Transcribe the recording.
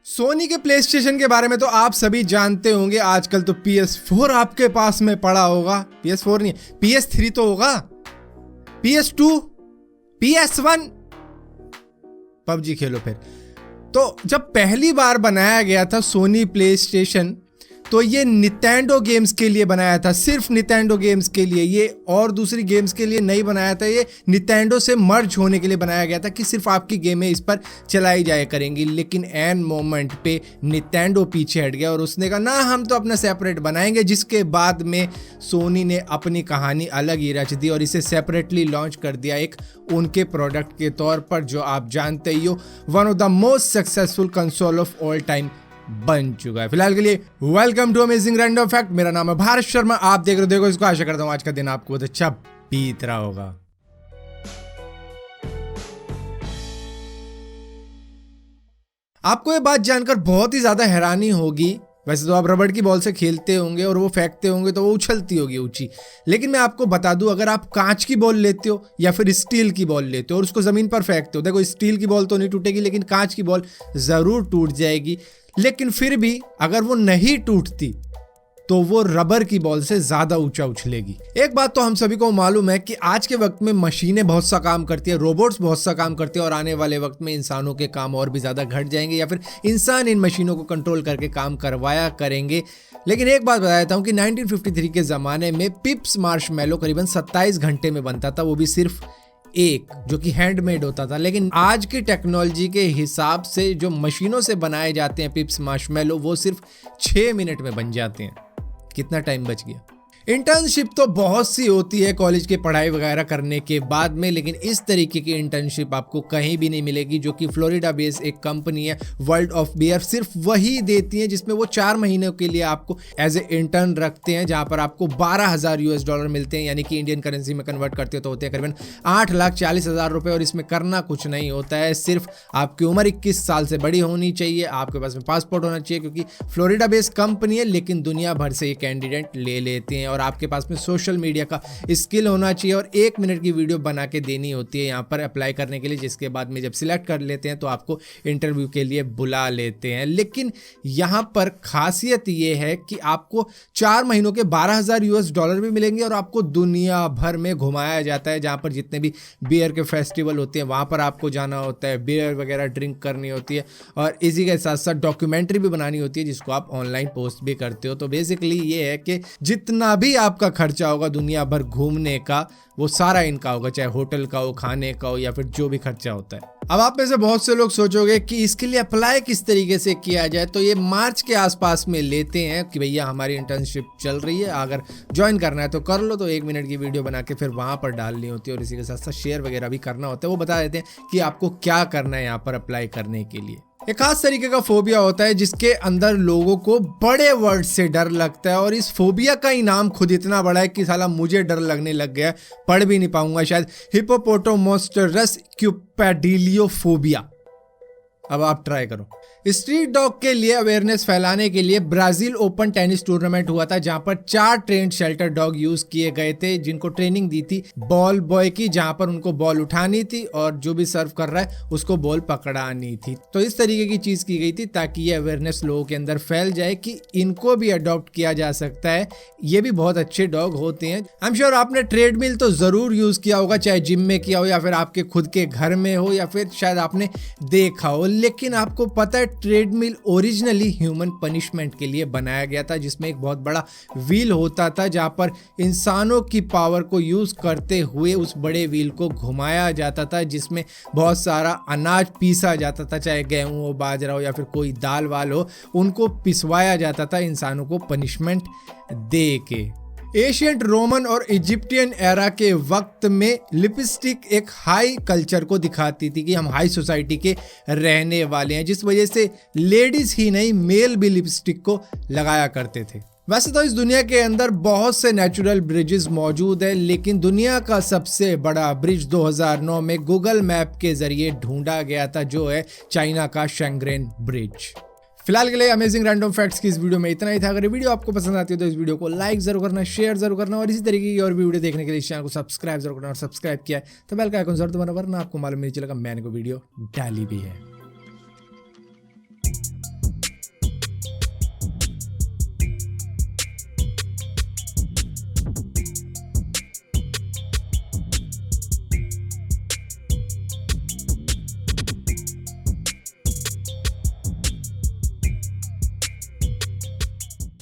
सोनी के play station के बारे में तो आप सभी जानते होंगे। आजकल तो PS4 आपके पास में पड़ा होगा। PS4 नहीं, PS3 तो होगा, PS2, PS1, PUBG खेलो फिर। तो जब पहली बार बनाया गया था सोनी प्ले स्टेशन, तो ये निंटेंडो गेम्स के लिए बनाया था, सिर्फ निंटेंडो गेम्स के लिए। ये और दूसरी गेम्स के लिए नहीं बनाया था, ये निंटेंडो से मर्ज होने के लिए बनाया गया था कि सिर्फ आपकी गेमें इस पर चलाई जाया करेंगी। लेकिन एन मोमेंट पे निंटेंडो पीछे हट गया और उसने कहा ना, हम तो अपना सेपरेट बनाएंगे। जिसके बाद में सोनी ने अपनी कहानी अलग ही रच दी और इसे सेपरेटली लॉन्च कर दिया एक उनके प्रोडक्ट के तौर पर, जो आप जानते ही हो one of the most successful console of all time बन चुका है। फिलहाल के लिए welcome to amazing random fact. मेरा नाम है भारत शर्मा, आप देख रहे हो देखो इसको। आशा करता हूं आज का दिन आपको बहुत अच्छा बीत रहा होगा। आपको ये बात जानकर बहुत ही ज्यादा हैरानी होगी। वैसे तो आप रबड़ की बॉल से खेलते होंगे और वो फेंकते होंगे तो वो उछलती होगी ऊंची, लेकिन मैं आपको बता दूं, अगर आप कांच की बॉल लेते हो या फिर स्टील की बॉल लेते हो और उसको जमीन पर फेंकते हो, देखो स्टील की बॉल तो नहीं टूटेगी लेकिन कांच की बॉल जरूर टूट जाएगी। लेकिन फिर भी अगर वो नहीं टूटती तो वो रबर की बॉल से ज्यादा ऊंचा उछलेगी। एक बात तो हम सभी को मालूम है कि आज के वक्त में मशीनें बहुत सा काम करती है, रोबोट्स बहुत सा काम करते हैं और आने वाले वक्त में इंसानों के काम और भी ज्यादा घट जाएंगे या फिर इंसान इन मशीनों को कंट्रोल करके काम करवाया करेंगे। लेकिन एक बात बता देता हूं कि 1953 के जमाने में पिप्स मार्शमैलो करीबन 27 घंटे में बनता था, वो भी सिर्फ एक, जो कि हैंडमेड होता था। लेकिन आज की टेक्नोलॉजी के हिसाब से जो मशीनों से बनाए जाते हैं पिप्स मार्शमैलो, वो सिर्फ 6 मिनट में बन जाते हैं। कितना टाइम बच गया। इंटर्नशिप तो बहुत सी होती है कॉलेज की पढ़ाई वगैरह करने के बाद में, लेकिन इस तरीके की इंटर्नशिप आपको कहीं भी नहीं मिलेगी, जो कि फ्लोरिडा बेस्ड एक कंपनी है वर्ल्ड ऑफ बियर, सिर्फ वही देती है, जिसमें वो 4 महीनों के लिए आपको एज ए इंटर्न रखते हैं, जहां पर आपको $12,000 मिलते हैं, यानी कि इंडियन करेंसी में कन्वर्ट करते हो तो होते हैं करीबन 8,40,000 रुपए। और इसमें करना कुछ नहीं होता है, सिर्फ आपकी उम्र 21 साल से बड़ी होनी चाहिए, आपके पास में पासपोर्ट होना चाहिए, क्योंकि फ्लोरिडा बेस्ड कंपनी है लेकिन दुनिया भर से ये कैंडिडेट ले लेते हैं। और आपके पास में सोशल मीडिया का स्किल होना चाहिए और 1 मिनट की वीडियो बना के देनी होती है यहाँ पर अप्लाई करने के लिए, जिसके बाद में जब सिलेक्ट कर लेते हैं तो आपको इंटरव्यू के लिए बुला लेते हैं। लेकिन यहाँ पर खासियत ये है कि आपको 4 महीनों के $12,000 भी मिलेंगे और आपको दुनिया भर में घुमाया जाता है, जहाँ पर जितने भी बियर के फेस्टिवल होते हैं वहाँ पर आपको जाना होता है, बियर वगैरह ड्रिंक करनी होती है और इसी के साथ साथ डॉक्यूमेंट्री भी बनानी होती है, जिसको आप ऑनलाइन पोस्ट भी करते हो। तो बेसिकली ये है कि जितना भी आपका खर्चा होगा दुनिया भर घूमने का, वो सारा इनका होगा, चाहे होटल का हो, खाने का हो या फिर जो भी खर्चा होता है। अब आप में से बहुत से लोग सोचोगे कि इसके लिए अप्लाई किस तरीके से किया जाए, तो ये मार्च के आसपास में लेते हैं कि भैया हमारी इंटर्नशिप चल रही है, अगर ज्वाइन करना है तो कर लो। तो 1 मिनट की वीडियो बना के फिर वहां पर डालनी होती है और इसी के साथ साथ शेयर वगैरह भी करना होता है। वो बता देते हैं कि आपको क्या करना है यहाँ पर अप्लाई करने के लिए। एक खास तरीके का फोबिया होता है जिसके अंदर लोगों को बड़े वर्ड से डर लगता है और इस फोबिया का ही नाम खुद इतना बड़ा है कि साला मुझे डर लगने लग गया, पढ़ भी नहीं पाऊंगा शायद। हिप्पोपोटामोसरस क्यूपेडिलियोफोबिया। अब आप ट्राई करो। स्ट्रीट डॉग के लिए अवेयरनेस फैलाने के लिए ब्राजील ओपन टेनिस टूर्नामेंट हुआ था, जहां पर 4 ट्रेंड शेल्टर डॉग यूज किए गए थे, जिनको ट्रेनिंग दी थी बॉल बॉय की, जहां पर उनको बॉल उठानी थी और जो भी सर्व कर रहा है उसको बॉल पकड़ानी थी। तो इस तरीके की चीज की गई थी ताकि ये अवेयरनेस लोगों के अंदर फैल जाए कि इनको भी अडॉप्ट किया जा सकता है, ये भी बहुत अच्छे डॉग होते हैं। आई एम श्योर आपने ट्रेडमिल तो जरूर यूज किया होगा, चाहे जिम में किया हो या फिर आपके खुद के घर में हो या फिर शायद आपने देखा हो। लेकिन आपको पता है ट्रेडमिल ओरिजिनली ह्यूमन पनिशमेंट के लिए बनाया गया था, जिसमें एक बहुत बड़ा व्हील होता था, जहां पर इंसानों की पावर को यूज करते हुए उस बड़े व्हील को घुमाया जाता था, जिसमें बहुत सारा अनाज पीसा जाता था, चाहे गेहूं हो, बाजरा हो या फिर कोई दाल वाल हो, उनको पिसवाया जाता था इंसानों को पनिशमेंट दे के। एशियंट रोमन और इजिप्टियन एरा के वक्त में लिपस्टिक एक हाई कल्चर को दिखाती थी कि हम हाई सोसाइटी के रहने वाले हैं, जिस वजह से लेडीज ही नहीं मेल भी लिपस्टिक को लगाया करते थे। वैसे तो इस दुनिया के अंदर बहुत से नेचुरल ब्रिजेस मौजूद है, लेकिन दुनिया का सबसे बड़ा ब्रिज 2009 में गूगल मैप के जरिए ढूंढा गया था, जो है चाइना का शंग्रेन ब्रिज। फिलहाल के लिए अमेजिंग रैंडम फैक्ट्स की इस वीडियो में इतना ही था। अगर ये वीडियो आपको पसंद आती है तो इस वीडियो को लाइक जरूर करना, शेयर जरूर करना और इसी तरीके की और भी वीडियो देखने के लिए इस चैनल को सब्सक्राइब जरूर करना। और सब्सक्राइब किया है तो बेल का आइकन जरूर दबाना, वरना आपको मालूम नहीं चलेगा मैंने को वीडियो डाली भी है।